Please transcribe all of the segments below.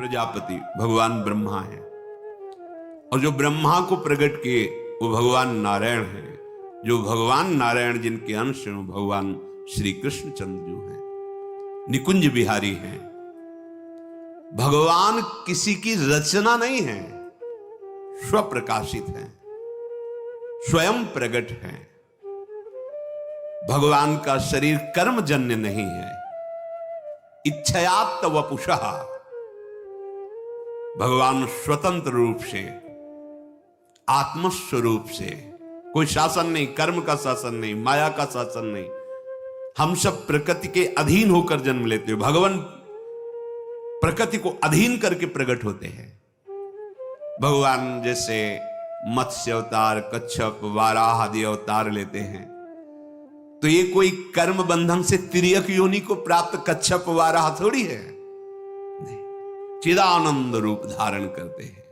प्रजापति भगवान ब्रह्मा है, और जो ब्रह्मा को प्रकट किए वो भगवान नारायण है। जो भगवान नारायण जिनके अंश हैं भगवान श्री कृष्ण चंद्र जो हैं, निकुंज बिहारी हैं। भगवान किसी की रचना नहीं है, स्वप्रकाशित हैं, स्वयं प्रकट हैं। भगवान का शरीर कर्मजन्य नहीं है, इच्छयात वपुषः। भगवान स्वतंत्र रूप से, आत्मस्वरूप से, कोई शासन नहीं, कर्म का शासन नहीं, माया का शासन नहीं। हम सब प्रकृति के अधीन होकर जन्म लेते हैं, भगवान प्रकृति को अधीन करके प्रकट होते हैं। भगवान जैसे मत्स्य अवतार, कच्छप, वाराह आदि अवतार लेते हैं, तो ये कोई कर्म बंधन से तिर्यक योनि को प्राप्त कच्छप वाराह थोड़ी है, चिदानंद रूप धारण करते हैं,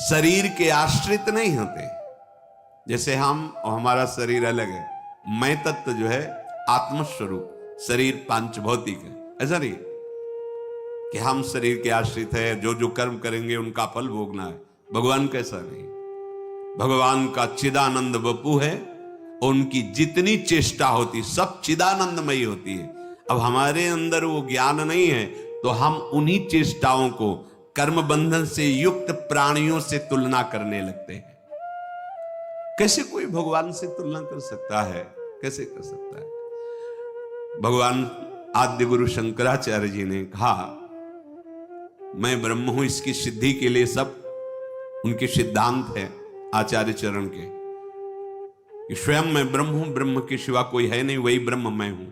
शरीर के आश्रित नहीं होते। जैसे हम और हमारा शरीर अलग है, मैं तत्व जो है आत्मस्वरूप, शरीर पांच भौतिक है। ऐसा नहीं कि हम शरीर के आश्रित है, जो जो कर्म करेंगे उनका फल भोगना है। भगवान कैसा नहीं, भगवान का चिदानंद वपु है, और उनकी जितनी चेष्टा होती सब चिदानंदमयी होती है। अब हमारे अंदर वो ज्ञान नहीं है, तो हम उन्हीं चेष्टाओं को कर्म बंधन से युक्त प्राणियों से तुलना करने लगते हैं। कैसे कोई भगवान से तुलना कर सकता है? कैसे कर सकता है? भगवान आद्य गुरु शंकराचार्य जी ने कहा, मैं ब्रह्म हूं, इसकी सिद्धि के लिए सब उनके सिद्धांत है आचार्य चरण के, कि स्वयं मैं ब्रह्म हूं, ब्रह्म के सिवा कोई है नहीं, वही ब्रह्म मैं हूं।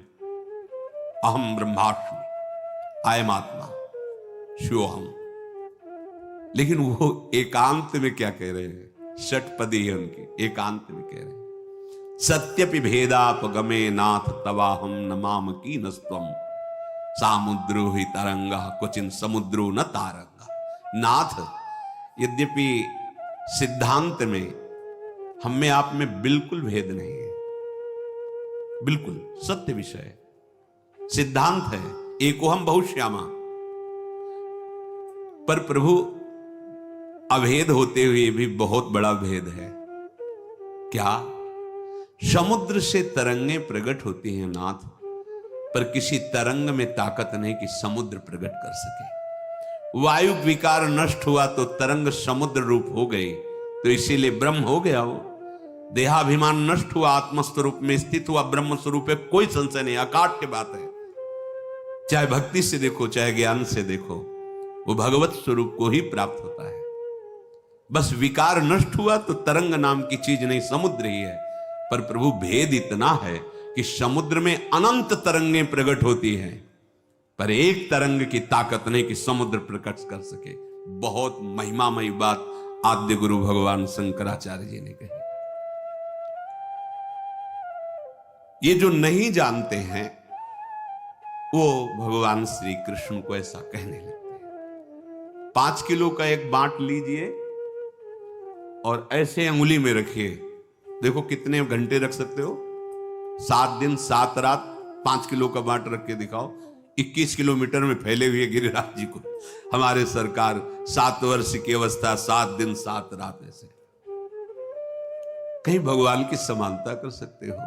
अहम ब्रह्मास्मि, आयम आत्मा शिवोहम। लेकिन वो एकांत में क्या कह रहे हैं? षटपदी है उनकी, एकांत में कह रहे हैं, सत्यपि भेदापगमे नाथ तवाहम नमाम की नस्त्वम सामुद्रो ही तरंगा क्वचिन समुद्रो न तारंगा। नाथ, यद्यपि सिद्धांत में हम में आप में बिल्कुल भेद नहीं है, बिल्कुल सत्य विषय सिद्धांत है, एकोहम बहुश्यामा, पर प्रभु अभेद होते हुए भी बहुत बड़ा भेद है। क्या? समुद्र से तरंगें प्रकट होती हैं नाथ, पर किसी तरंग में ताकत नहीं कि समुद्र प्रकट कर सके। वायु विकार नष्ट हुआ तो तरंग समुद्र रूप हो गई, तो इसीलिए ब्रह्म हो गया वो। देहाभिमान नष्ट हुआ, आत्मस्वरूप में स्थित हुआ, ब्रह्म स्वरूप है, कोई संशय नहीं, अकाट्य बात है। चाहे भक्ति से देखो, चाहे ज्ञान से देखो, वो भगवत स्वरूप को ही प्राप्त होता है। बस विकार नष्ट हुआ तो तरंग नाम की चीज नहीं, समुद्र ही है। पर प्रभु भेद इतना है कि समुद्र में अनंत तरंगें प्रकट होती हैं, पर एक तरंग की ताकत नहीं कि समुद्र प्रकट कर सके। बहुत महिमामयी बात आद्य गुरु भगवान शंकराचार्य जी ने कही। ये जो नहीं जानते हैं वो भगवान श्री कृष्ण को ऐसा कहने लगते हैं। 5 किलो का एक बांट लीजिए और ऐसे अंगुली में रखिए, देखो कितने घंटे रख सकते हो? 7 दिन 7 रात 5 किलो का बांट रख के दिखाओ। 21 किलोमीटर में फैले हुए गिरिराज जी को हमारे सरकार 7 वर्ष की अवस्था 7 दिन 7 रात ऐसे, कहीं भगवान की समानता कर सकते हो?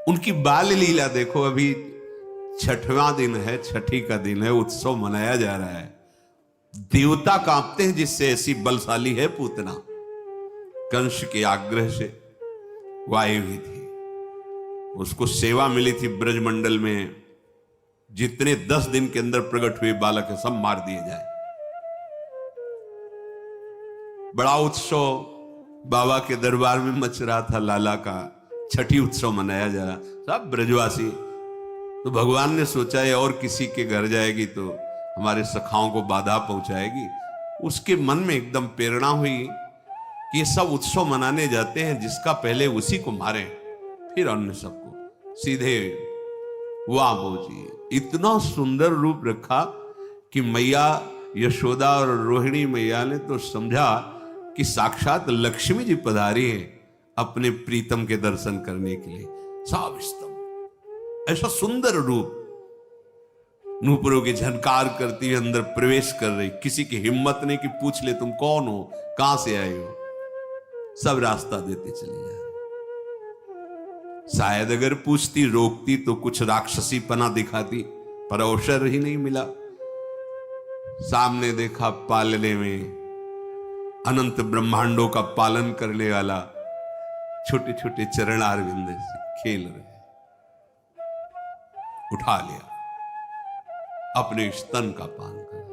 उनकी बाल लीला देखो। अभी 6वां दिन है, छठी का दिन है, उत्सव मनाया जा रहा है। देवता कांपते हैं जिससे ऐसी बलशाली है पूतना। कंस के आग्रह से वायु ही थी, उसको सेवा मिली थी ब्रजमंडल में, जितने 10 दिन के अंदर प्रकट हुए बालक है सब मार दिए जाए। बड़ा उत्सव बाबा के दरबार में मच रहा था, लाला का छठी उत्सव मनाया जा रहा, सब ब्रजवासी। तो भगवान ने सोचा है और किसी के घर जाएगी तो हमारे सखाओं को बाधा पहुंचाएगी। उसके मन में एकदम प्रेरणा हुई कि ये सब उत्सव मनाने जाते हैं, जिसका पहले उसी को मारें, फिर अन्य सबको। सीधे वाह जी, इतना सुंदर रूप रखा कि मैया यशोदा और रोहिणी मैया ने तो समझा कि साक्षात लक्ष्मी जी पधारी है अपने प्रीतम के दर्शन करने के लिए। साविस्तम, ऐसा सुंदर रूप। नूपुरों की झनकार करती हुई अंदर प्रवेश कर रही, किसी की हिम्मत नहीं कि पूछ ले तुम कौन हो, कहां से आए हो, सब रास्ता देते चले जा रहे। शायद अगर पूछती, रोकती तो कुछ राक्षसी पना दिखाती, पर अवसर ही नहीं मिला। सामने देखा पालने में अनंत ब्रह्मांडों का पालन करने वाला छोटे छोटे चरणारविंद से खेल रहे, उठा लिया, अपने स्तन का पान करा।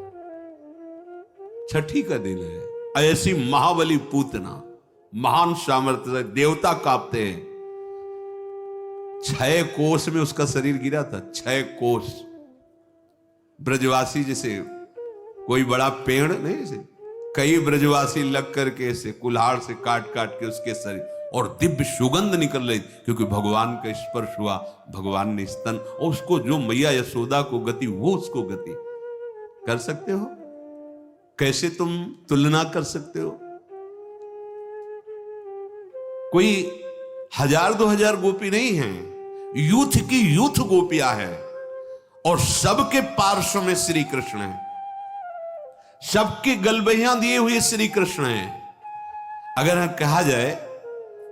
छठी का दिन है, ऐसी महाबली पूतना, महान सामर्थ्य, देवता कांपते हैं। 6 कोस में उसका शरीर गिरा था, 6 कोस। ब्रजवासी जैसे कोई बड़ा पेड़ नहीं, जैसे कई ब्रजवासी लग करके ऐसे कुल्हाड़ से काट काट के उसके शरीर, और दिव्य सुगंध निकल रही, क्योंकि भगवान का स्पर्श हुआ, भगवान ने स्तन, और उसको जो मैया यशोदा को गति, वो उसको गति। कर सकते हो? कैसे तुम तुलना कर सकते हो? कोई 1000-2000 गोपी नहीं है, यूथ की यूथ गोपियां है, और सबके पार्श्व में श्री कृष्ण है, सबके गलबहियां दिए हुए श्री कृष्ण हैं। अगर कहा जाए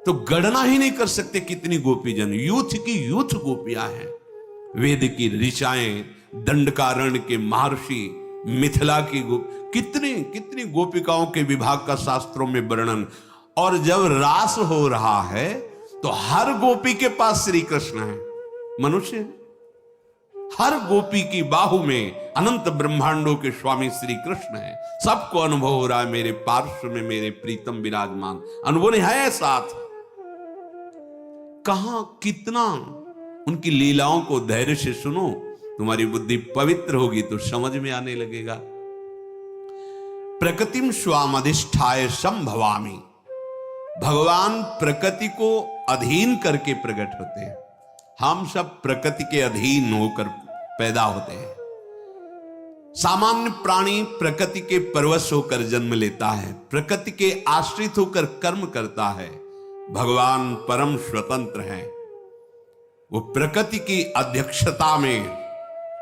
तो गणना ही नहीं कर सकते कितनी गोपीजन, यूथ की यूथ गोपियां हैं। वेद की ऋचाएं, दंडकारण्य के महर्षि, मिथिला की कितनी कितनी गोपिकाओं के विभाग का शास्त्रों में वर्णन। और जब रास हो रहा है तो हर गोपी के पास श्री कृष्ण है, मनुष्य हर गोपी की बाहु में अनंत ब्रह्मांडों के स्वामी श्री कृष्ण है। सबको अनुभव हो रहा है, मेरे पार्श्व में मेरे प्रीतम विराजमान, अनुभव नहीं है साथ। कहां कितना उनकी लीलाओं को धैर्य से सुनो, तुम्हारी बुद्धि पवित्र होगी तो समझ में आने लगेगा। प्रकृतिम स्वामधिष्ठाय संभवामि, भगवान प्रकृति को अधीन करके प्रकट होते हैं। हम सब प्रकृति के अधीन होकर पैदा होते हैं। सामान्य प्राणी प्रकृति के परवश होकर जन्म लेता है, प्रकृति के आश्रित होकर कर्म करता है। भगवान परम स्वतंत्र हैं, वो प्रकृति की अध्यक्षता में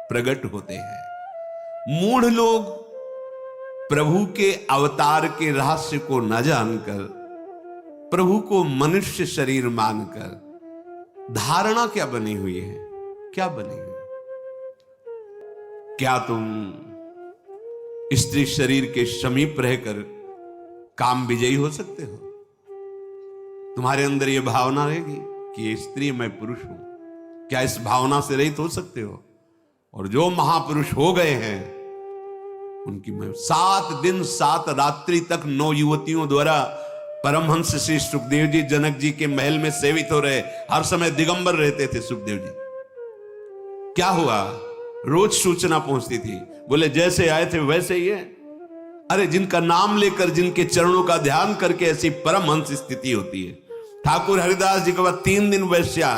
प्रकट होते हैं। मूढ़ लोग प्रभु के अवतार के रहस्य को न जानकर, प्रभु को मनुष्य शरीर मानकर धारणा क्या बनी हुई है, क्या बनी हुई? क्या तुम स्त्री शरीर के समीप रहकर काम विजयी हो सकते हो? तुम्हारे अंदर यह भावना रहेगी कि ये स्त्री मैं पुरुष हूं, क्या इस भावना से रहित हो सकते हो? और जो महापुरुष हो गए हैं उनकी मैं 7 दिन 7 रात्रि तक 9 युवतियों द्वारा परमहंस श्री सुखदेव जी जनक जी के महल में सेवित हो रहे, हर समय दिगंबर रहते थे सुखदेव जी। क्या हुआ? रोज सूचना पहुंचती थी, बोले जैसे आए थे वैसे ही है। अरे जिनका नाम लेकर, जिनके चरणों का ध्यान करके ऐसी परमहंस स्थिति होती है। ठाकुर हरिदास जी के बाद 3 दिन वैश्या,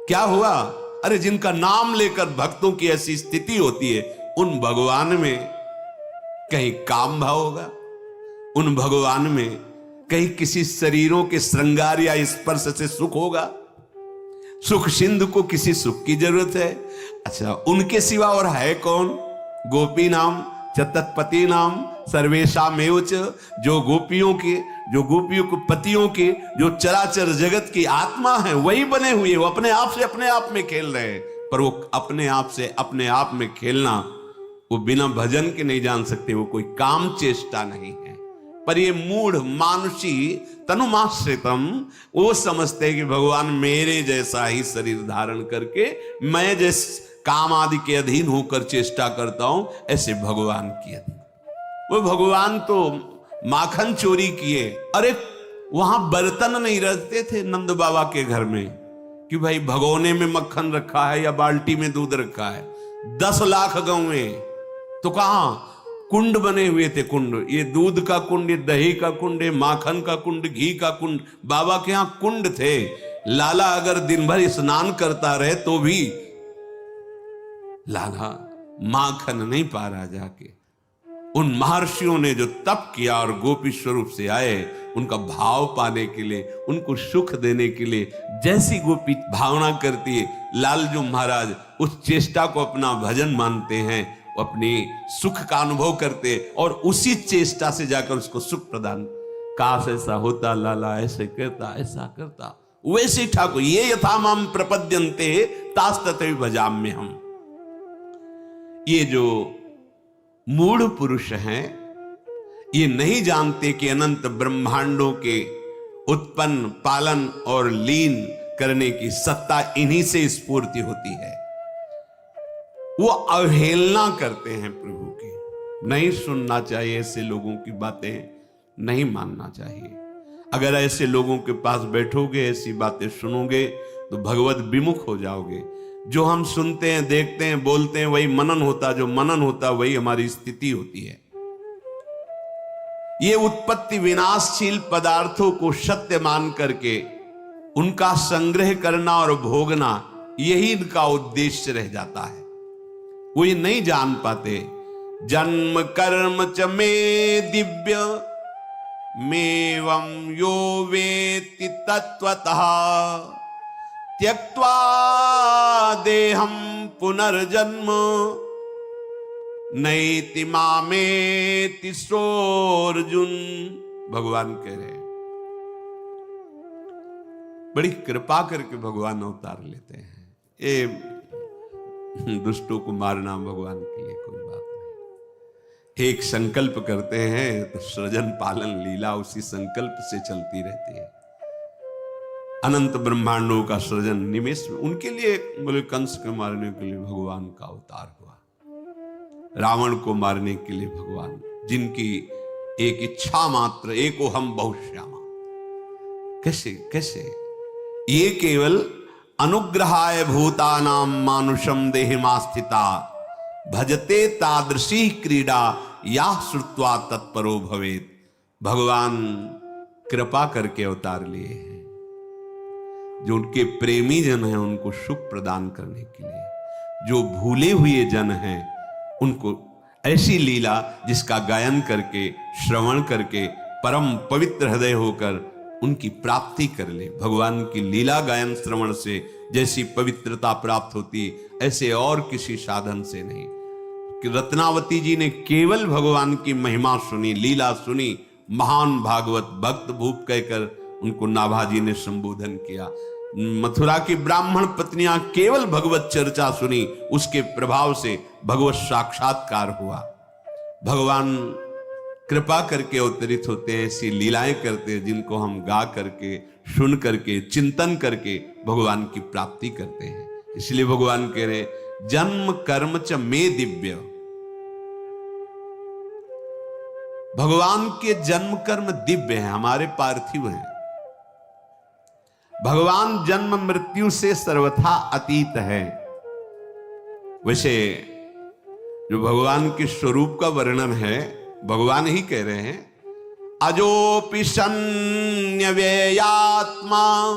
क्या हुआ? अरे जिनका नाम लेकर भक्तों की ऐसी स्थिति होती है, उन भगवान में कहीं काम भाव होगा? उन भगवान में कहीं किसी शरीरों के श्रृंगार या स्पर्श से सुख होगा? सुख सिंधु को किसी सुख की जरूरत है? अच्छा, उनके सिवा और है कौन? गोपी नाम च तत्पति नाम सर्वेशामेव च, जो गोपियों के पतियों के, जो चराचर जगत की आत्मा है, वही बने हुए, वो अपने आप से अपने आप में खेल रहे हैं। पर वो अपने आप से अपने आप में खेलना, वो बिना भजन के नहीं जान सकते, वो कोई काम चेष्टा नहीं है। पर ये मूढ़ मानुषी तनुमाश्रितम, वो समझते हैं कि भगवान मेरे जैसा ही शरीर धारण करके, मैं जिस काम आदि के अधीन होकर चेष्टा करता हूं, ऐसे भगवान की अधीन। वो भगवान तो माखन चोरी किए। अरे वहां बर्तन नहीं रखते थे नंद बाबा के घर में कि भाई भगोने में मक्खन रखा है या बाल्टी में दूध रखा है। 10 लाख गौएं, तो कहां कुंड बने हुए थे। कुंड, ये दूध का कुंड, ये दही का कुंड, ये माखन का कुंड, घी का कुंड, बाबा के यहां कुंड थे। लाला अगर दिन भर स्नान करता रहे तो भी लाला माखन नहीं पा रहा जाके, उन महर्षियों ने जो तप किया और गोपी स्वरूप से आए, उनका भाव पाने के लिए, उनको सुख देने के लिए, जैसी गोपी भावना करती है, लालजू महाराज उस चेष्टा को अपना भजन मानते हैं, अपनी सुख का अनुभव करते और उसी चेष्टा से जाकर उसको सुख प्रदान। काश ऐसा होता, लाला ऐसे करता, ऐसा करता, वैसे ठाकुर ये यथा माम प्रपद्यन्ते तास तथैव भजाम्य हम। ये जो मूढ़ पुरुष हैं, ये नहीं जानते कि अनंत ब्रह्मांडों के उत्पन्न, पालन और लीन करने की सत्ता इन्हीं से स्फूर्ति होती है। वो अवहेलना करते हैं प्रभु की। नहीं सुनना चाहिए ऐसे लोगों की बातें, नहीं मानना चाहिए। अगर ऐसे लोगों के पास बैठोगे, ऐसी बातें सुनोगे तो भगवत विमुख हो जाओगे। जो हम सुनते हैं, देखते हैं, बोलते हैं, वही मनन होता, जो मनन होता वही हमारी स्थिति होती है। ये उत्पत्ति विनाशशील पदार्थों को सत्य मान करके उनका संग्रह करना और भोगना, यही इनका उद्देश्य रह जाता है। वो ये नहीं जान पाते। जन्म कर्म च मे दिव्य मेवं यो वेत्ति तत्वतः त्यक्त्वा देहं पुनर्जन्म नैति मामेति सोऽर्जुन। भगवान कह रहे हैं, बड़ी कृपा करके भगवान अवतार लेते हैं। ये दुष्टों को मारना भगवान के लिए कोई बात नहीं। एक संकल्प करते हैं तो सृजन पालन लीला उसी संकल्प से चलती रहती है। अनंत ब्रह्मांडों का सृजन निमेष में उनके लिए, बोले कंस को मारने के लिए भगवान का अवतार हुआ, रावण को मारने के लिए भगवान, जिनकी एक इच्छा मात्र, एको हम बहुश्यामा। कैसे कैसे ये केवल अनुग्रहाय भूतानां मानुषम देहिमास्थिता भजते तादृशी क्रीडा या श्रुत्वा तत्परो भवेत। भगवान कृपा करके अवतार लिए हैं। जो उनके प्रेमी जन हैं उनको सुख प्रदान करने के लिए, जो भूले हुए जन हैं उनको ऐसी लीला जिसका गायन करके, श्रवण करके परम पवित्र हृदय होकर उनकी प्राप्ति कर ले। भगवान की लीला गायन श्रवण से जैसी पवित्रता प्राप्त होती, ऐसे और किसी साधन से नहीं। कि रत्नावती जी ने केवल भगवान की महिमा सुनी, लीला सुनी, महान भागवत भक्त भूप कहकर उनको नाभाजी ने संबोधन किया। मथुरा की ब्राह्मण पत्नियां केवल भगवत चर्चा सुनी, उसके प्रभाव से भगवत साक्षात्कार हुआ। भगवान कृपा करके अवतरित होते हैं, ऐसी लीलाएं करते हैं जिनको हम गा करके, सुन करके, चिंतन करके भगवान की प्राप्ति करते हैं। इसलिए भगवान कह रहे जन्म कर्म च मे दिव्य। भगवान के जन्म कर्म दिव्य हैं, हमारे पार्थिव हैं। भगवान जन्म मृत्यु से सर्वथा अतीत है। वैसे जो भगवान के स्वरूप का वर्णन है, भगवान ही कह रहे हैं अजोपि सन्न्यव्ययात्मा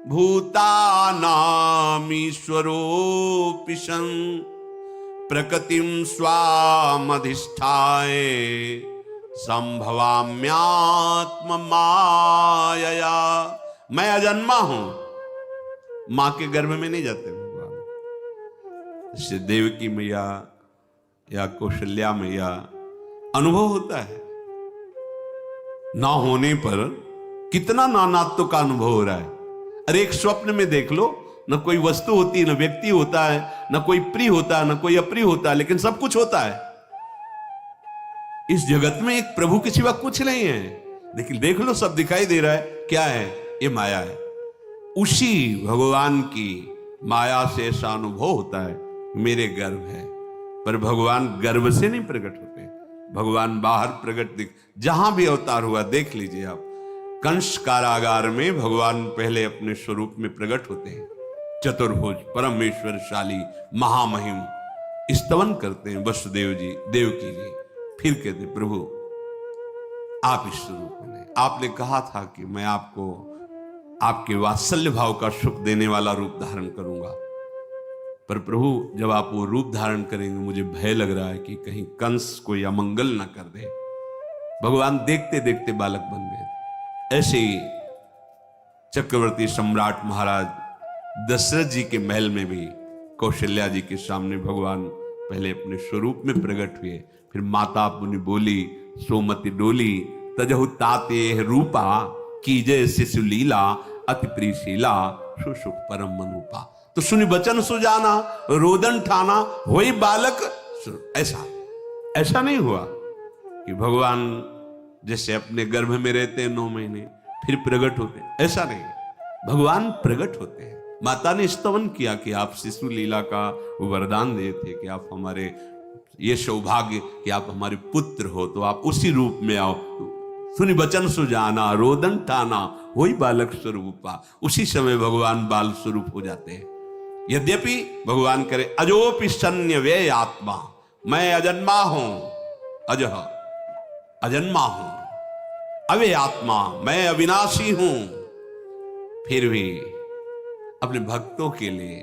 भूतानामीश्वरोऽपि सन् प्रकृतिं स्वामधिष्ठाय संभवाम्यात्म मायया। मैं अजन्मा हूं, मां के गर्भ में नहीं जाते भगवान। इससे देवकी मैया या कौशल्या मैया अनुभव होता है। ना होने पर कितना नानात्व का अनुभव हो रहा है। अरे एक स्वप्न में देख लो, न कोई वस्तु होती है, न व्यक्ति होता है, न कोई प्रिय होता है, न कोई अप्रिय होता है, लेकिन सब कुछ होता है। इस जगत में एक प्रभु के सिवा कुछ नहीं है। लेकिन देख लो, सब दिखाई दे रहा है। क्या है? ये माया है। उसी भगवान की माया से ऐसा अनुभव होता है मेरे गर्भ है। पर भगवान गर्भ से नहीं प्रकट होते, भगवान बाहर प्रकट दिख। जहां भी अवतार हुआ देख लीजिए आप। कंस कारागार में भगवान पहले अपने स्वरूप में प्रकट होते हैं। चतुर्भुज, परमेश्वरशाली, महामहिम स्तवन करते हैं वसुदेव जी, देवकी जी। फिर कहते प्रभु आप इस स्वरूप में, आपने कहा था कि मैं आपको आपके वात्सल्य भाव का सुख देने वाला रूप धारण करूंगा। पर प्रभु जब आप वो रूप धारण करेंगे मुझे भय लग रहा है कि कहीं कंस कोई अमंगल ना कर दे। भगवान देखते देखते बालक बन गए। ऐसे ही चक्रवर्ती सम्राट महाराज दशरथ जी के महल में भी कौशल्या जी के सामने भगवान पहले अपने स्वरूप में प्रकट हुए, फिर माता पुनि बोली सोमति डोली तजहु ताते रूपा कीजय शिशु लीला अति प्रीशीला सुसुख परम मनुपा। तो सुनि बचन सुजाना रोदन ठाना वही बालक। ऐसा नहीं हुआ कि भगवान जैसे अपने गर्भ में रहते हैं 9 महीने फिर प्रकट होते हैं, ऐसा नहीं। भगवान प्रकट होते हैं। माता ने स्तवन किया कि आप शिशु लीला का वरदान दिए थे कि आप हमारे ये सौभाग्य कि आप हमारे पुत्र हो, तो आप उसी रूप में आओ। सुनि बचन सुजाना रोदन ठाना वही बालक स्वरूपा। उसी समय भगवान बाल स्वरूप हो जाते हैं। यद्यपि भगवान करे अजोपि सन्य व्यय आत्मा, मैं अजन्मा हूं, अजह अजन्मा हूं, अव्यय आत्मा, मैं अविनाशी हूं, फिर भी अपने भक्तों के लिए,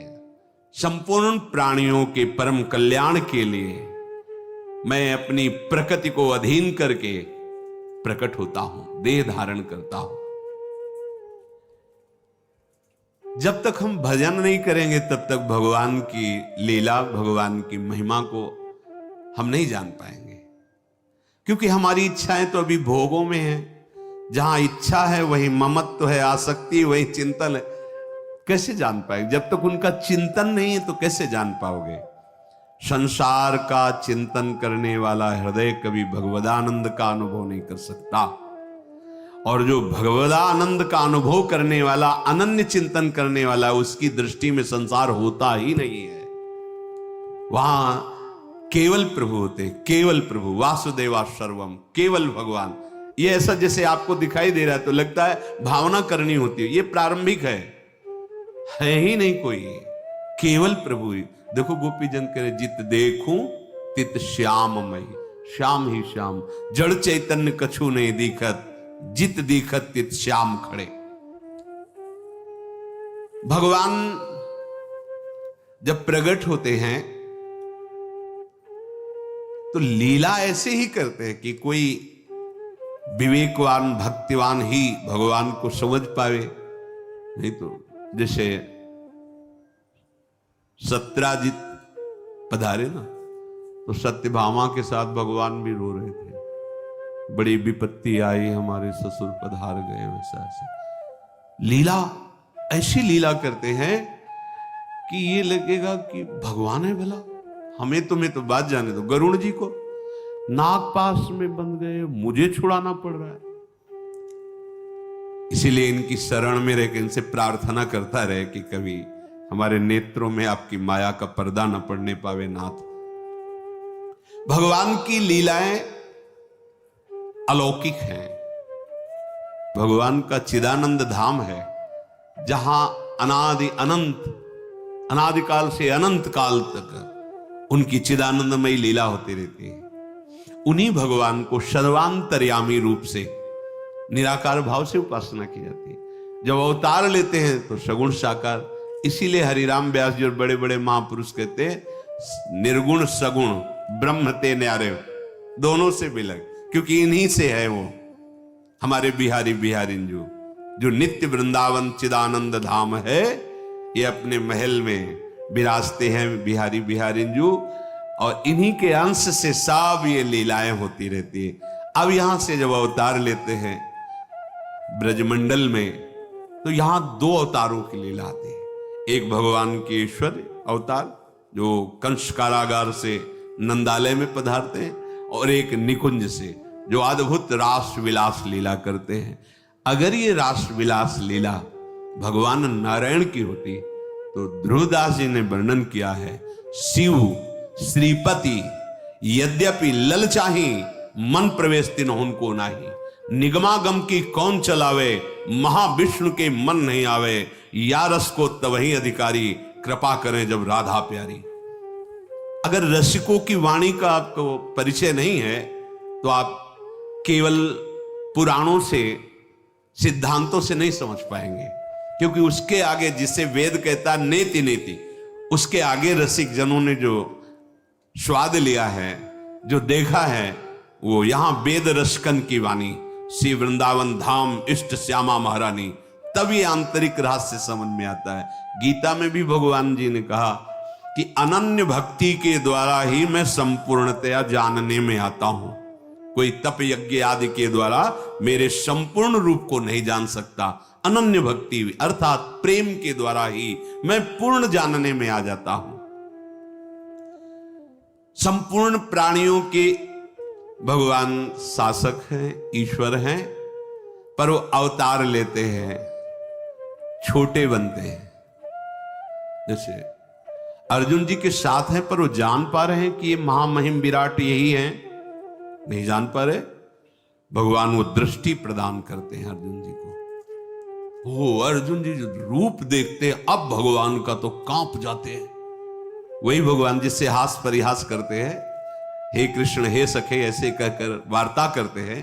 संपूर्ण प्राणियों के परम कल्याण के लिए मैं अपनी प्रकृति को अधीन करके प्रकट होता हूं, देह धारण करता हूं। जब तक हम भजन नहीं करेंगे तब तक भगवान की लीला, भगवान की महिमा को हम नहीं जान पाएंगे, क्योंकि हमारी इच्छाएं तो अभी भोगों में है। जहां इच्छा है वही ममत्व है, आसक्ति वही चिंतन है। कैसे जान पाएंगे? जब तक उनका चिंतन नहीं है तो कैसे जान पाओगे? संसार का चिंतन करने वाला हृदय कभी भगवदानंद का अनुभव नहीं कर सकता, और जो भगवदानंद का अनुभव करने वाला, अनन्य चिंतन करने वाला, उसकी दृष्टि में संसार होता ही नहीं है। वहां केवल प्रभु होते हैं, केवल प्रभु, वासुदेवा सर्वम, केवल भगवान। ये ऐसा जैसे आपको दिखाई दे रहा है तो लगता है भावना करनी होती है, ये प्रारंभिक है ही नहीं कोई, केवल प्रभु ही। देखो गोपी जन करे जित देखूं तित श्याममय, श्याम ही श्याम, जड़ चैतन्य कछु नहीं दिखत, जित दिखत तित श्याम खड़े। भगवान जब प्रकट होते हैं तो लीला ऐसे ही करते हैं कि कोई विवेकवान भक्तिवान ही भगवान को समझ पावे, नहीं तो जैसे सत्यजित पधारे ना, तो सत्यभामा के साथ भगवान भी रो रहे थे, बड़ी विपत्ति आई, हमारे ससुर पधार गए। वैसा ऐसा लीला, ऐसी लीला करते हैं कि ये लगेगा कि भगवान है भला। हमें तुम्हें तो बात जाने दो, गरुड़ जी को नागपाश में बंध गए, मुझे छुड़ाना पड़ रहा है। इसीलिए इनकी शरण में रहकर इनसे प्रार्थना करता रहे कि कभी हमारे नेत्रों में आपकी माया का पर्दा न पड़ने पावे नाथ। भगवान की लीलाएं अलौकिक हैं। भगवान का चिदानंद धाम है, जहां अनादि अनंत, अनादिकाल से अनंत काल तक उनकी चिदानंदमयी लीला होती रहती है। उन्हीं भगवान को सर्वांतर्यामी रूप से निराकार भाव से उपासना की जाती है। जब अवतार लेते हैं तो सगुण साकार। इसीलिए हरिराम व्यास जी और बड़े बड़े महापुरुष कहते हैं निर्गुण सगुण ब्रह्म ते न्यारे, दोनों से विलग, क्योंकि इन्हीं से है वो हमारे बिहारी बिहारिंजू, जो नित्य वृंदावन चिदानंद धाम है। ये अपने महल में विराजते हैं बिहारी बिहारिंजू, और इन्हीं के अंश से सब ये लीलाएं होती रहती है। अब यहां से जब अवतार लेते हैं ब्रजमंडल में, तो यहां 2 अवतारों की लीला आती है। एक भगवान के ईश्वर अवतार जो कंस कारागार से नंदालय में पधारते हैं, और एक निकुंज से जो अद्भुत रास विलास लीला करते हैं। अगर ये रास विलास लीला भगवान नारायण की होती तो ध्रुवदास जी ने वर्णन किया है, शिव श्रीपति यद्यपि ललचाही मन प्रवेश तिन उनको नाही, निगमागम की कौन चलावे महाविष्णु के मन नहीं आवे, या रस को तवही अधिकारी कृपा करें जब राधा प्यारी। अगर रसिकों की वाणी का आपको परिचय नहीं है तो आप केवल पुराणों से, सिद्धांतों से नहीं समझ पाएंगे, क्योंकि उसके आगे जिसे वेद कहता नेति नेति, उसके आगे रसिक जनों ने जो स्वाद लिया है, जो देखा है, वो यहां वेद रसकन की वाणी, श्री वृंदावन धाम इष्ट श्यामा महारानी, तब ये आंतरिक रहस्य समझ में आता है। गीता में भी भगवान जी ने कहा कि अनन्य भक्ति के द्वारा ही मैं संपूर्णतया जानने में आता हूं। कोई तप यज्ञ आदि के द्वारा मेरे संपूर्ण रूप को नहीं जान सकता। अनन्य भक्ति अर्थात प्रेम के द्वारा ही मैं पूर्ण जानने में आ जाता हूं। संपूर्ण प्राणियों के भगवान शासक हैं, ईश्वर हैं, पर वो अवतार लेते हैं, छोटे बनते हैं। जैसे अर्जुन जी के साथ हैं, पर वो जान पा रहे हैं कि ये महामहिम विराट यही हैं? नहीं जान पा रहे। भगवान वो दृष्टि प्रदान करते हैं अर्जुन जी को। ओ अर्जुन जी जो रूप देखते हैं अब भगवान का तो कांप जाते हैं। वही भगवान जिससे हास परिहास करते हैं, हे कृष्ण हे सखे ऐसे कहकर वार्ता करते हैं,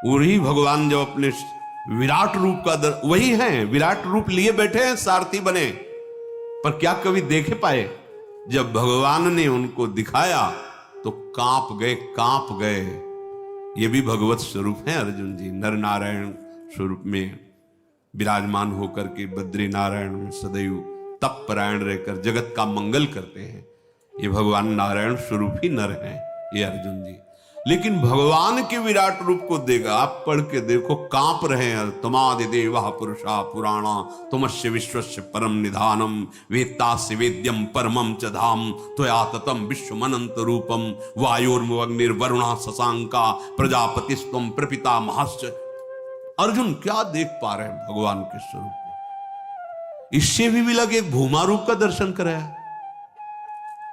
वही भगवान जब अपने विराट रूप का वही हैं, विराट रूप लिए बैठे हैं, सारथी बने, पर क्या कभी देखे पाए? जब भगवान ने उनको दिखाया तो कांप गए। ये भी भगवत स्वरूप है अर्जुन जी, नर नारायण स्वरूप में विराजमान होकर के बद्री नारायण में सदैव तप परायण रहकर जगत का मंगल करते हैं। ये भगवान नारायण स्वरूप ही नर हैं ये अर्जुन जी। लेकिन भगवान के विराट रूप को देखा, आप पढ़ के देखो, कांप रहे हैं। तुमादि देवा पुरुषा पुराणा तुमस्य विश्वस्य परम निधानम वेत्तास्य वेद्यम परमम च धाम त्वया ततम विश्वमनंत रूपम वायुर्मवग्निर्वरुणा शशांका प्रजापतिस्त्वं प्रपिता महश्च। अर्जुन क्या देख पा रहे हैं भगवान के स्वरूप को। इससे भी लगे भूमा रूप का दर्शन कराया।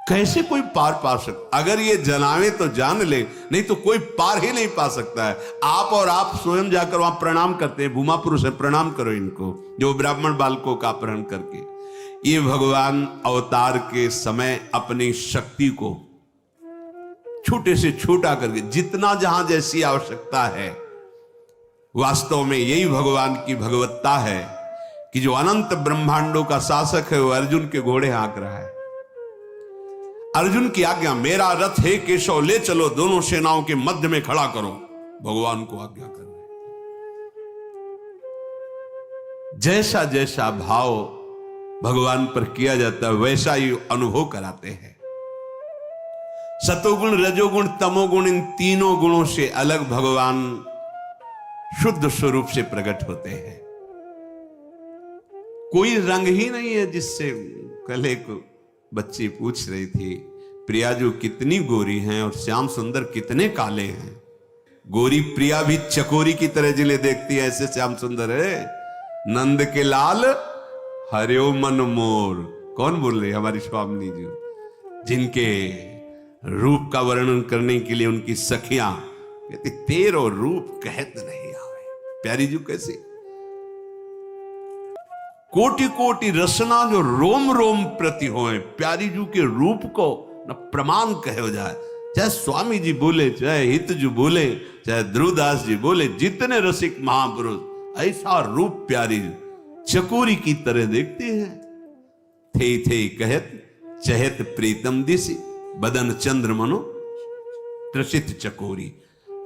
कैसे कोई पार पा सकता? अगर ये जनावे तो जान ले, नहीं तो कोई पार ही नहीं पा सकता है। आप और आप स्वयं जाकर वहां प्रणाम करते हैं, भूमा पुरुष है, प्रणाम करो इनको, जो ब्राह्मण बालकों का अपहरण करके। ये भगवान अवतार के समय अपनी शक्ति को छोटे से छोटा करके, जितना जहां जैसी आवश्यकता है, वास्तव में यही भगवान की भगवत्ता है कि जो अनंत ब्रह्मांडों का शासक है वो अर्जुन के घोड़े हाँक रहा है। अर्जुन की आज्ञा, मेरा रथ है केशव ले चलो, दोनों सेनाओं के मध्य में खड़ा करो, भगवान को आज्ञा कर रहे। जैसा जैसा भाव भगवान पर किया जाता है वैसा ही अनुभव कराते हैं। सतोगुण रजोगुण तमोगुण, इन तीनों गुणों से अलग भगवान शुद्ध स्वरूप से प्रकट होते हैं। कोई रंग ही नहीं है जिससे, कल एक बच्ची पूछ रही थी, प्रियाजू कितनी गोरी हैं और श्याम सुंदर कितने काले हैं। गोरी प्रिया भी चकोरी की तरह जिले देखती है, ऐसे श्याम सुंदर है। नंद के लाल हरियो मन मोर, कौन बोल रहे? हमारी स्वामिनी जी, जिनके रूप का वर्णन करने के लिए उनकी सखियां कहती तेरो रूप कहत नहीं आवे। प्यारी जी कैसी कोटि कोटि रसना जो रोम रोम प्रति होए, प्यारी जू के रूप को न प्रमाण कहो जाए। चाहे स्वामी जी बोले, चाहे हित जी बोले, चाहे ध्रुवदास जी बोले, जितने रसिक महापुरुष, ऐसा रूप प्यारी चकोरी की तरह देखते हैं। थे कहत चहत प्रीतम दिसी बदन चंद्र मनो त्रसित चकोरी।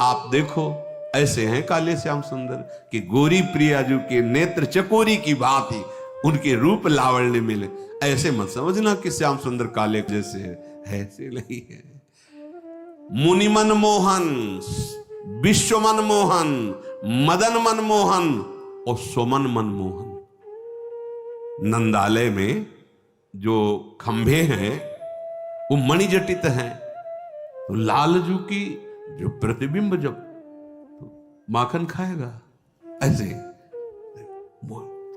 आप देखो ऐसे हैं काले श्याम सुंदर कि गोरी प्रियाजू के नेत्र चकोरी की भांति उनके रूप लावण्य मिले। ऐसे मत समझना कि श्याम सुंदर काले जैसे है, ऐसे नहीं है। मुनि मन मोहन, विश्व मन मोहन, मदन मन मोहन और सुमन मन मोहन। नंदालय में जो खंभे हैं वो मणिजटित हैं, तो लालजू की जो प्रतिबिंब जब माखन खाएगा, ऐसे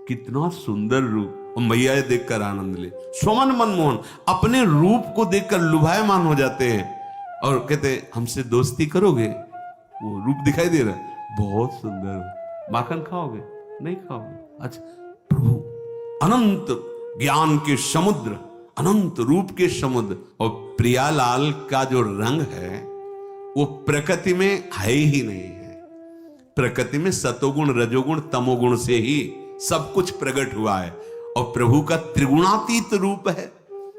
कितना सुंदर रूप। और मैया देखकर आनंद ले, स्वमन मनमोहन, अपने रूप को देखकर लुभायमान हो जाते हैं और कहते हैं हमसे दोस्ती करोगे? वो रूप दिखाई दे रहा है, बहुत सुंदर, माखन खाओगे? नहीं खाओगे? अच्छा, प्रभु अनंत ज्ञान के समुद्र, अनंत रूप के समुद्र। और प्रियालाल का जो रंग है वो प्रकृति में है ही नहीं है। प्रकृति में सतोगुण रजोगुण तमोगुण से ही सब कुछ प्रकट हुआ है। और प्रभु का त्रिगुणातीत रूप है,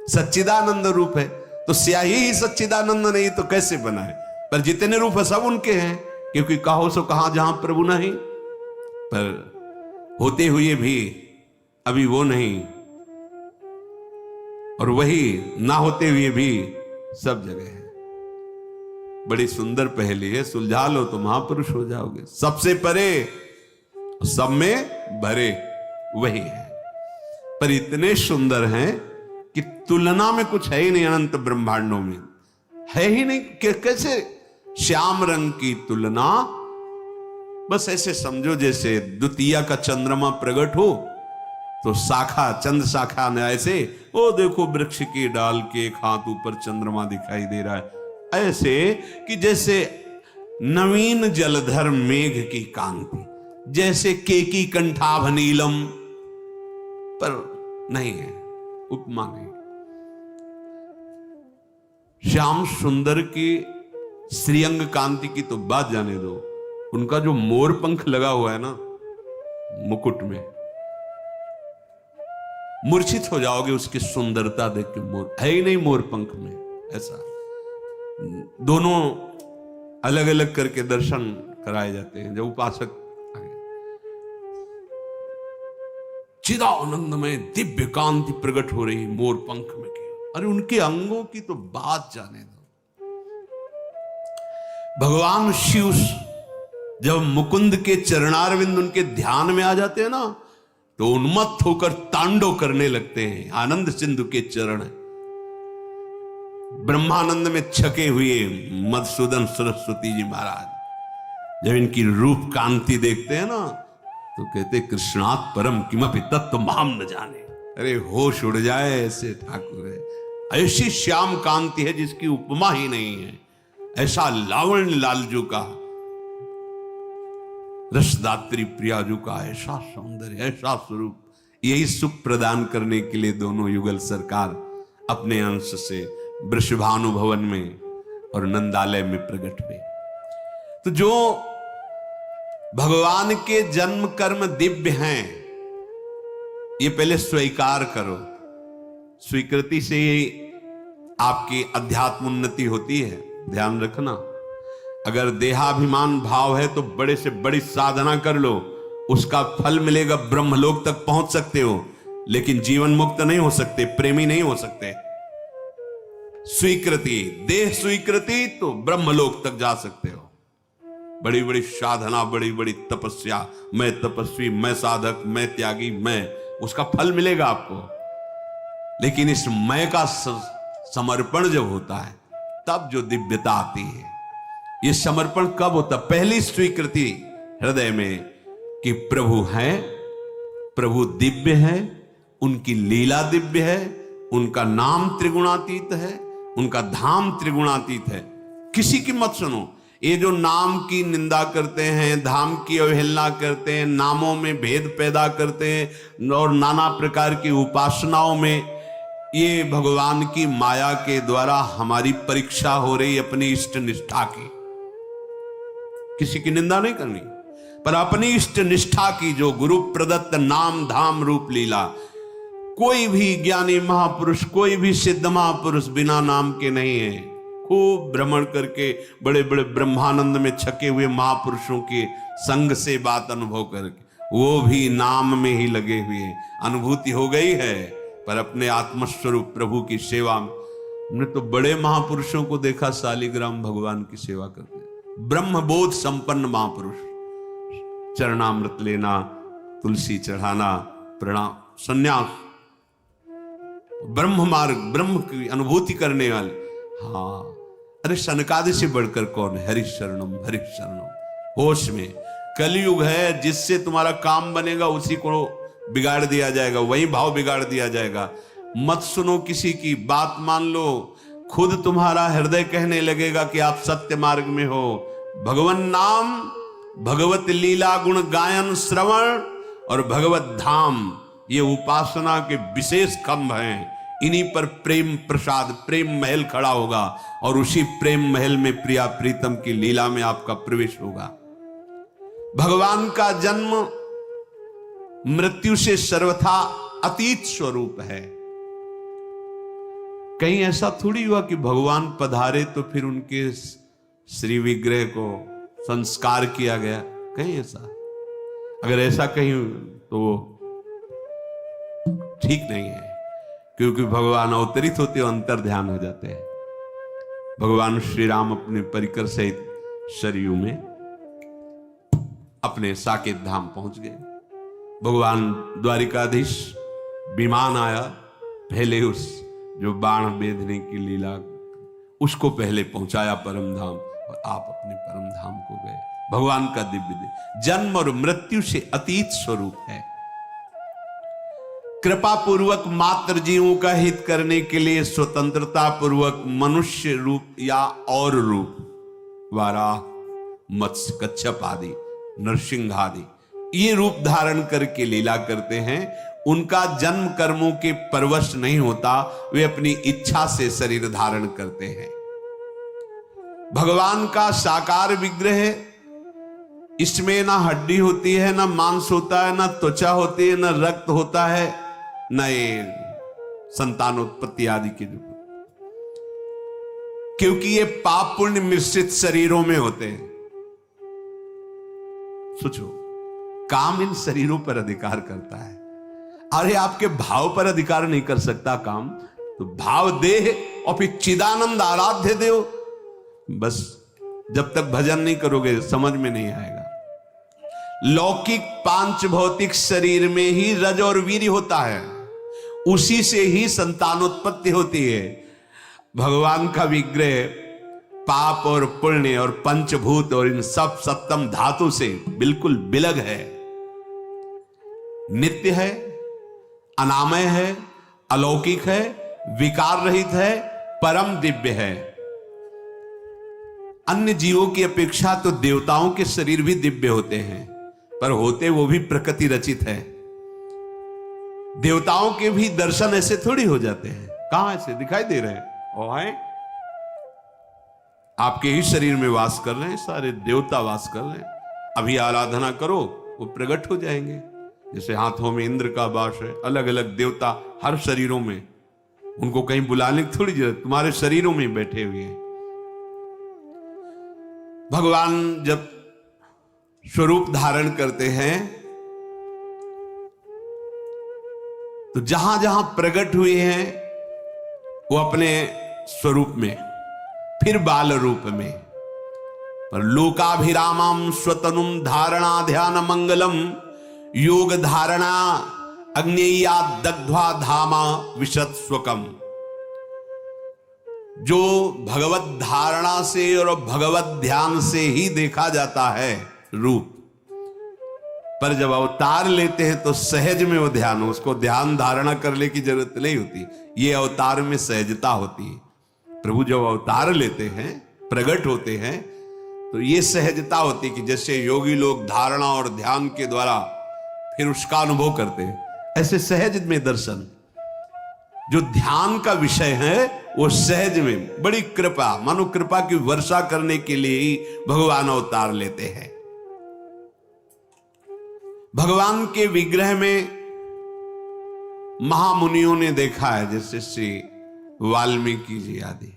सच्चिदानंद रूप है, तो स्याही ही सच्चिदानंद नहीं तो कैसे बनाए? पर जितने रूप है सब उनके हैं, क्योंकि कहो सो कहां जहां प्रभु नहीं, पर होते हुए भी अभी वो नहीं, और वही ना होते हुए भी सब जगह है। बड़ी सुंदर पहेली है, सुलझा लो तो महापुरुष हो जाओगे। सबसे परे, सब में भरे, वही है। पर इतने सुंदर हैं कि तुलना में कुछ है ही नहीं, अनंत ब्रह्मांडों में है ही नहीं। कैसे श्याम रंग की तुलना? बस ऐसे समझो जैसे द्वितीया का चंद्रमा प्रकट हो तो शाखा, चंद्र शाखा में ऐसे, ओ देखो वृक्ष की डाल के एक हाथ ऊपर चंद्रमा दिखाई दे रहा है, ऐसे कि जैसे नवीन जलधर मेघ की कांति, जैसे केकी कंठाभ नीलम, पर नहीं है, उपमा नहीं। श्याम सुंदर की श्रीअंग कांति की तो बात जाने दो, उनका जो मोर पंख लगा हुआ है ना मुकुट में, मूर्छित हो जाओगे उसकी सुंदरता देख के। मोर है ही नहीं मोर पंख में ऐसा। दोनों अलग अलग करके दर्शन कराए जाते हैं जब उपासक आगे। चिदानंद में दिव्य कांति प्रकट हो रही मोर पंख में की, अरे उनके अंगों की तो बात जाने दो। भगवान शिव जब मुकुंद के चरणारविंद उनके ध्यान में आ जाते हैं ना, तो उन्मत्त होकर तांडव करने लगते हैं। आनंद सिंधु के चरण ब्रह्मानंद में छके हुए मधुसूदन सरस्वती जी महाराज जब इनकी रूप कांति देखते हैं ना, तो कहते कृष्णात् परम किमपि तत्व माम न जाने। अरे होश उड़ जाए, ऐसे ठाकुर है। ऐसी श्याम कांति है जिसकी उपमा ही नहीं है। ऐसा लावण्य लालजू का, रसदात्री प्रियाजू का ऐसा सौंदर्य, ऐसा स्वरूप, यही सुख प्रदान करने के लिए दोनों युगल सरकार अपने अंश से वृषभानु भवन में और नंदालय में प्रकट हुए। तो जो भगवान के जन्म कर्म दिव्य हैं, ये पहले स्वीकार करो। स्वीकृति से ही आपकी अध्यात्म उन्नति होती है, ध्यान रखना। अगर देहाभिमान भाव है तो बड़े से बड़ी साधना कर लो, उसका फल मिलेगा, ब्रह्मलोक तक पहुंच सकते हो, लेकिन जीवन मुक्त नहीं हो सकते, प्रेमी नहीं हो सकते। स्वीकृति, देह स्वीकृति तो ब्रह्मलोक तक जा सकते हो। बड़ी बड़ी साधना, बड़ी बड़ी तपस्या, मैं तपस्वी, मैं साधक, मैं त्यागी, मैं, उसका फल मिलेगा आपको। लेकिन इस मैं का समर्पण जब होता है तब जो दिव्यता आती है। ये समर्पण कब होता? पहली स्वीकृति हृदय में कि प्रभु हैं, प्रभु दिव्य है, उनकी लीला दिव्य है, उनका नाम त्रिगुणातीत है, उनका धाम त्रिगुणातीत है। किसी की मत सुनो। ये जो नाम की निंदा करते हैं, धाम की अवहेलना करते हैं, नामों में भेद पैदा करते हैं और नाना प्रकार की उपासनाओं में, ये भगवान की माया के द्वारा हमारी परीक्षा हो रही अपनी इष्ट निष्ठा की। किसी की निंदा नहीं करनी, पर अपनी इष्ट निष्ठा की, जो गुरु प्रदत्त नाम धाम रूप लीला। कोई भी ज्ञानी महापुरुष, कोई भी सिद्ध महापुरुष बिना नाम के नहीं है। खूब भ्रमण करके बड़े बड़े ब्रह्मानंद में छके हुए महापुरुषों के संग से बात अनुभव करके वो भी नाम में ही लगे हुए, अनुभूति हो गई है, पर अपने आत्मस्वरूप प्रभु की सेवा। हमने तो बड़े महापुरुषों को देखा शालिग्राम भगवान की सेवा करते, ब्रह्मबोध संपन्न महापुरुष, चरणामृत लेना, तुलसी चढ़ाना, प्रणाम, संन्यास, ब्रह्म मार्ग, ब्रह्म की अनुभूति करने वाले। हाँ, अरे सनकादि से बढ़कर कौन है? हरि शरणम, हरि शरणम। होश में कलयुग है, जिससे तुम्हारा काम बनेगा उसी को बिगाड़ दिया जाएगा, वही भाव बिगाड़ दिया जाएगा। मत सुनो किसी की बात, मान लो खुद तुम्हारा हृदय कहने लगेगा कि आप सत्य मार्ग में हो। भगवन नाम, भगवत लीला गुण गायन श्रवण और भगवत धाम, ये उपासना के विशेष खंभ हैं। इन्हीं पर प्रेम प्रसाद, प्रेम महल खड़ा होगा और उसी प्रेम महल में प्रिया प्रीतम की लीला में आपका प्रवेश होगा। भगवान का जन्म मृत्यु से सर्वथा अतीत स्वरूप है। कहीं ऐसा थोड़ी हुआ कि भगवान पधारे तो फिर उनके श्री विग्रह को संस्कार किया गया, कहीं ऐसा, अगर ऐसा कहीं तो ठीक नहीं है, क्योंकि भगवान अवतरित होते हो अंतर ध्यान हो जाते हैं। भगवान श्री राम अपने परिकर सहित सरयू में अपने साकेत धाम पहुंच गए। भगवान द्वारिकाधीश विमान आया, पहले उस जो बाण बेधने की लीला उसको पहले पहुंचाया परम धाम, और आप अपने परम धाम को गए। भगवान का दिव्य जन्म और मृत्यु से अतीत स्वरूप है। कृपा पूर्वक मात्र जीवों का हित करने के लिए स्वतंत्रता पूर्वक मनुष्य रूप या और रूप, वाराह, मत्स्य, कच्छप आदि, नरसिंह आदि, ये रूप धारण करके लीला करते हैं। उनका जन्म कर्मों के परवश नहीं होता, वे अपनी इच्छा से शरीर धारण करते हैं। भगवान का साकार विग्रह है, इसमें ना हड्डी होती है, ना मांस होता है, ना त्वचा होती है, ना रक्त होता है, न ये संतानोत्पत्ति आदि के जो, क्योंकि ये पाप पुण्य मिश्रित शरीरों में होते हैं। सोचो, काम इन शरीरों पर अधिकार करता है। अरे आपके भाव पर अधिकार नहीं कर सकता काम, तो भाव देह और फिर चिदानंद आराध्य देव, बस जब तक भजन नहीं करोगे समझ में नहीं आएगा। लौकिक पांच भौतिक शरीर में ही रज और वीर्य होता है, उसी से ही संतानोत्पत्ति होती है। भगवान का विग्रह पाप और पुण्य और पंचभूत और इन सब सप्तम धातु से बिल्कुल बिलग है, नित्य है, अनामय है, अलौकिक है, विकार रहित है, परम दिव्य है। अन्य जीवों की अपेक्षा तो देवताओं के शरीर भी दिव्य होते हैं, पर होते वो भी प्रकृति रचित है। देवताओं के भी दर्शन ऐसे थोड़ी हो जाते हैं, कहां ऐसे दिखाई दे रहे हैं? और है आपके ही शरीर में वास कर रहे हैं, सारे देवता वास कर रहे हैं। अभी आराधना करो वो प्रकट हो जाएंगे। जैसे हाथों में इंद्र का वास है, अलग अलग देवता हर शरीरों में, उनको कहीं बुलाने की थोड़ी जरूरत, तुम्हारे शरीरों में बैठे हुए हैं। भगवान जब स्वरूप धारण करते हैं तो जहां जहां प्रकट हुए हैं वो अपने स्वरूप में, फिर बाल रूप में, पर लोकाभिरामम स्वतनुम धारणा ध्यान मंगलम योग धारणा अग्नेया दग्ध्वा धामा विशत स्वकम। जो भगवत धारणा से और भगवत ध्यान से ही देखा जाता है रूप, पर जब अवतार लेते हैं तो सहज में वो ध्यान, उसको ध्यान धारणा करने की जरूरत नहीं होती। ये अवतार में सहजता होती है। प्रभु जब अवतार लेते हैं, प्रकट होते हैं, तो ये सहजता होती कि जैसे योगी लोग धारणा और ध्यान के द्वारा फिर उसका अनुभव करते हैं, ऐसे सहज में दर्शन। जो ध्यान का विषय है वो सहज में, बड़ी कृपा, मानो कृपा की वर्षा करने के लिए ही भगवान अवतार लेते हैं। भगवान के विग्रह में महामुनियों ने देखा है, जैसे श्री वाल्मीकि जी आदि,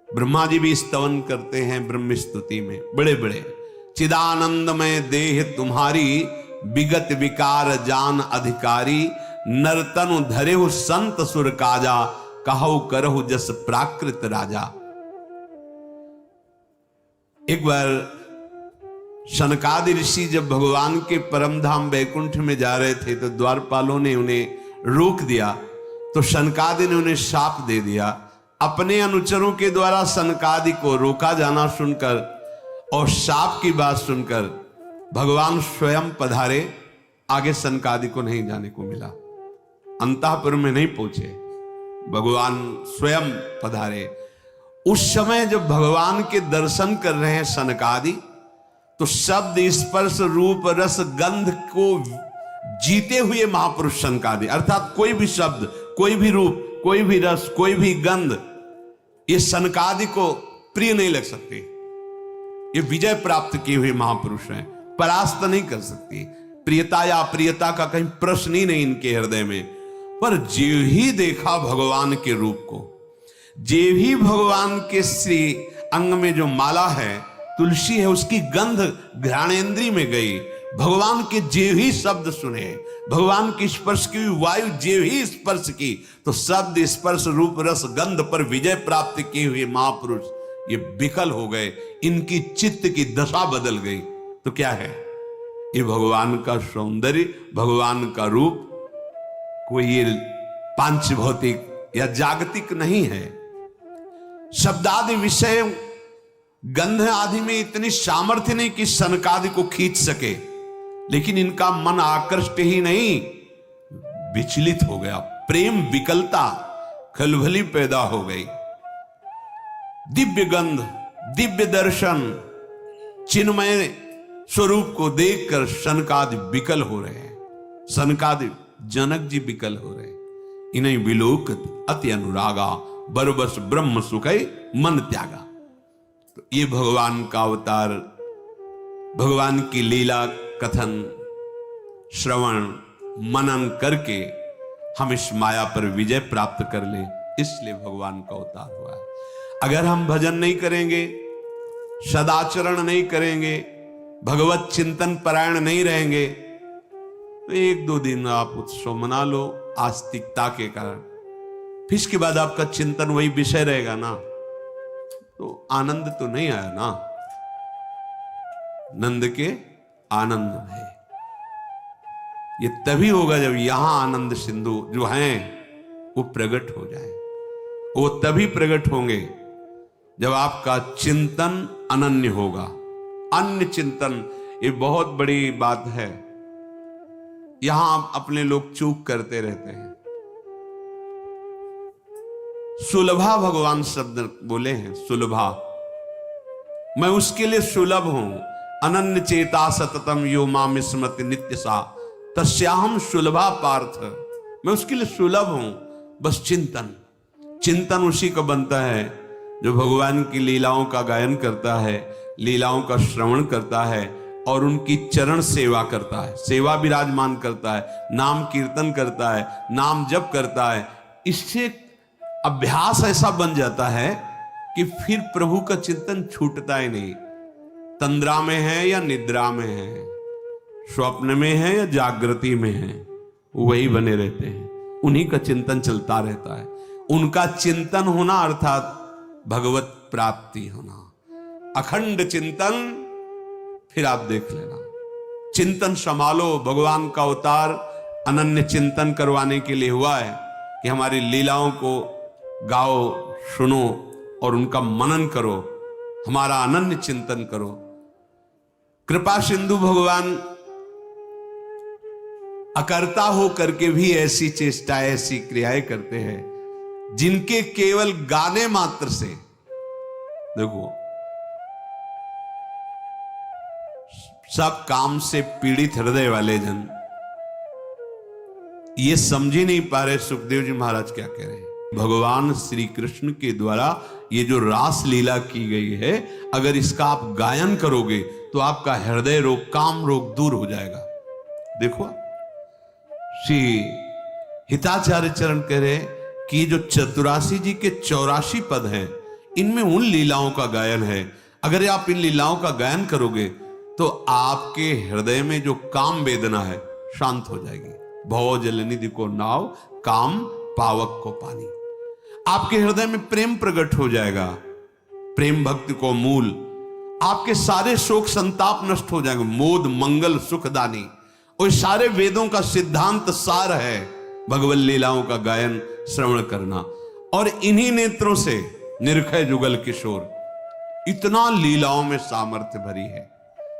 ब्रह्मा जी भी स्तवन करते हैं ब्रह्म स्तुति में, बड़े बड़े, चिदानंदमय देह तुम्हारी विगत विकार जान अधिकारी, नरतनु धरेहु संत सुर काजा, कहु करहु जस प्राकृत राजा। एक बार सनकादि ऋषि जब भगवान के परम धाम वैकुंठ में जा रहे थे तो द्वारपालों ने उन्हें रोक दिया, तो सनकादि ने उन्हें शाप दे दिया। अपने अनुचरों के द्वारा सनकादि को रोका जाना सुनकर और शाप की बात सुनकर भगवान स्वयं पधारे। आगे सनकादि को नहीं जाने को मिला, अंतःपुर में नहीं पहुंचे, भगवान स्वयं पधारे। उस समय जब भगवान के दर्शन कर रहे हैं सनकादि, तो शब्द स्पर्श रूप रस गंध को जीते हुए महापुरुष सनकादि, अर्थात कोई भी शब्द, कोई भी रूप, कोई भी रस, कोई भी गंध, ये सनकादि को प्रिय नहीं लग सकती। ये विजय प्राप्त किए हुए महापुरुष हैं, परास्त नहीं कर सकती। प्रियता या अप्रियता का कहीं प्रश्न ही नहीं इनके हृदय में। पर जे ही देखा भगवान के रूप को, जे भी भगवान के श्री अंग में जो माला है, तुलसी है, उसकी गंध घ्राणेन्द्रिय में गई, भगवान के जे ही शब्द सुने, भगवान की स्पर्श की वायु जे ही स्पर्श की, तो शब्द स्पर्श रूप रस गंध पर विजय प्राप्त किए हुए महापुरुष ये विकल हो गए, इनकी चित्त की दशा बदल गई। तो क्या है ये? भगवान का सौंदर्य, भगवान का रूप कोई ये पांच भौतिक या जागतिक नहीं है। शब्दादि विषय गंध आदि में इतनी सामर्थ्य नहीं कि सनकादि को खींच सके, लेकिन इनका मन आकृष्ट ही नहीं, विचलित हो गया, प्रेम विकलता खलबली पैदा हो गई। दिव्य गंध, दिव्य दर्शन, चिन्मय स्वरूप को देखकर सनकादि विकल हो रहे हैं, सनकादि जनक जी विकल हो रहे हैं। इन्हें विलोकत अति अनुरागा, बरबस ब्रह्म सुखै मन त्यागा। तो ये भगवान का अवतार, भगवान की लीला कथन श्रवण मनन करके हम इस माया पर विजय प्राप्त कर ले, इसलिए भगवान का अवतार हुआ है। अगर हम भजन नहीं करेंगे, सदाचरण नहीं करेंगे, भगवत चिंतन परायण नहीं रहेंगे, तो एक दो दिन आप उत्सव मना लो आस्तिकता के कारण, फिर इसके बाद आपका चिंतन वही विषय रहेगा ना, तो आनंद तो नहीं आया ना। नंद के आनंद है, ये तभी होगा जब यहां आनंद सिंधु जो हैं वो प्रकट हो जाए। वो तभी प्रकट होंगे जब आपका चिंतन अनन्य होगा। अन्य चिंतन, ये बहुत बड़ी बात है, यहां अपने लोग चूक करते रहते हैं। सुलभा भगवान शब्द बोले हैं, सुलभा, मैं उसके लिए सुलभ हूं। अनन्य चेता सततम यो माम स्मृति नित्य सा तस्याहम सुलभा पार्थ, मैं उसके लिए सुलभ हूं। बस चिंतन, चिंतन उसी का बनता है जो भगवान की लीलाओं का गायन करता है, लीलाओं का श्रवण करता है और उनकी चरण सेवा करता है, सेवा विराजमान करता है, नाम कीर्तन करता है, नाम जप करता है। इससे अभ्यास ऐसा बन जाता है कि फिर प्रभु का चिंतन छूटता ही नहीं। तंद्रा में है या निद्रा में है, स्वप्न में है या जागृति में है, वही बने रहते हैं, उन्हीं का चिंतन चलता रहता है। उनका चिंतन होना अर्थात भगवत प्राप्ति होना, अखंड चिंतन। फिर आप देख लेना, चिंतन संभालो। भगवान का अवतार अनन्य चिंतन करवाने के लिए हुआ है कि हमारी लीलाओं को गाओ, सुनो और उनका मनन करो, हमारा अनन्य चिंतन करो। कृपा सिंधु भगवान अकर्ता हो करके भी ऐसी चेष्टाएं, ऐसी क्रियाएं करते हैं जिनके केवल गाने मात्र से, देखो, सब काम से पीड़ित हृदय वाले जन ये समझ ही नहीं पा रहे सुखदेव जी महाराज क्या कह रहे हैं। भगवान श्री कृष्ण के द्वारा ये जो रास लीला की गई है, अगर इसका आप गायन करोगे तो आपका हृदय रोग, काम रोग दूर हो जाएगा। देखो, श्री हिताचार्य चरण कह रहे कि जो चतुरासी जी के 84 पद हैं, इनमें उन लीलाओं का गायन है। अगर आप इन लीलाओं का गायन करोगे तो आपके हृदय में जो काम वेदना है शांत हो जाएगी। भव जल निधि को नाव, काम पावक को पानी। आपके हृदय में प्रेम प्रकट हो जाएगा, प्रेम भक्ति को मूल। आपके सारे शोक संताप नष्ट हो जाएंगे। मोद मंगल सुखदानी, और सारे वेदों का सिद्धांत सार है भगवत लीलाओं का गायन श्रवण करना। और इन्हीं नेत्रों से निर्खय जुगल किशोर, इतना लीलाओं में सामर्थ्य भरी है।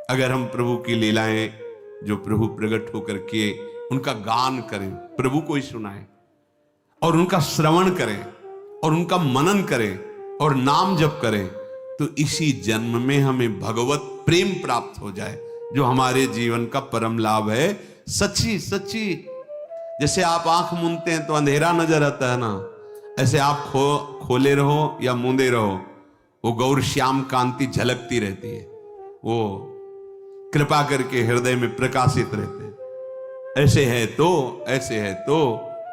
अगर हम प्रभु की लीलाएं जो प्रभु प्रकट होकर किए उनका गान करें, प्रभु को ही सुनाएं और उनका श्रवण करें और उनका मनन करें और नाम जप करें, तो इसी जन्म में हमें भगवत प्रेम प्राप्त हो जाए, जो हमारे जीवन का परम लाभ है। सच्ची सच्ची, जैसे आप आंख मूंदते हैं तो अंधेरा नजर आता है ना, ऐसे आप खोले रहो या मूंदे रहो, वो गौर श्याम कांति झलकती रहती है, वो कृपा करके हृदय में प्रकाशित रहते हैं। ऐसे है तो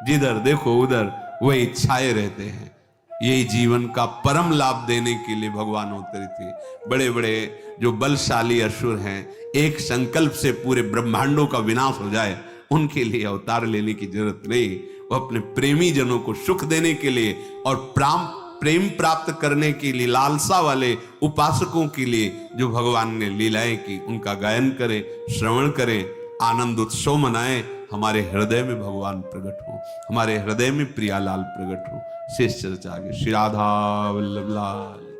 जिधर देखो उधर वही छाए रहते हैं। यही जीवन का परम लाभ देने के लिए भगवान अवतरित थे। बड़े बड़े जो बलशाली असुर हैं, एक संकल्प से पूरे ब्रह्मांडों का विनाश हो जाए, उनके लिए अवतार लेने की जरूरत नहीं। वो अपने प्रेमी जनों को सुख देने के लिए और प्रेम प्राप्त करने के लिए लालसा वाले उपासकों के लिए जो भगवान ने लीलाएं की, उनका गायन करें, श्रवण करें, आनंद उत्सव मनाएं। हमारे हृदय में भगवान प्रकट हो, हमारे हृदय में प्रियालाल प्रकट हो। शेष चर्चा आगे। श्री राधा वल्लभ लाल।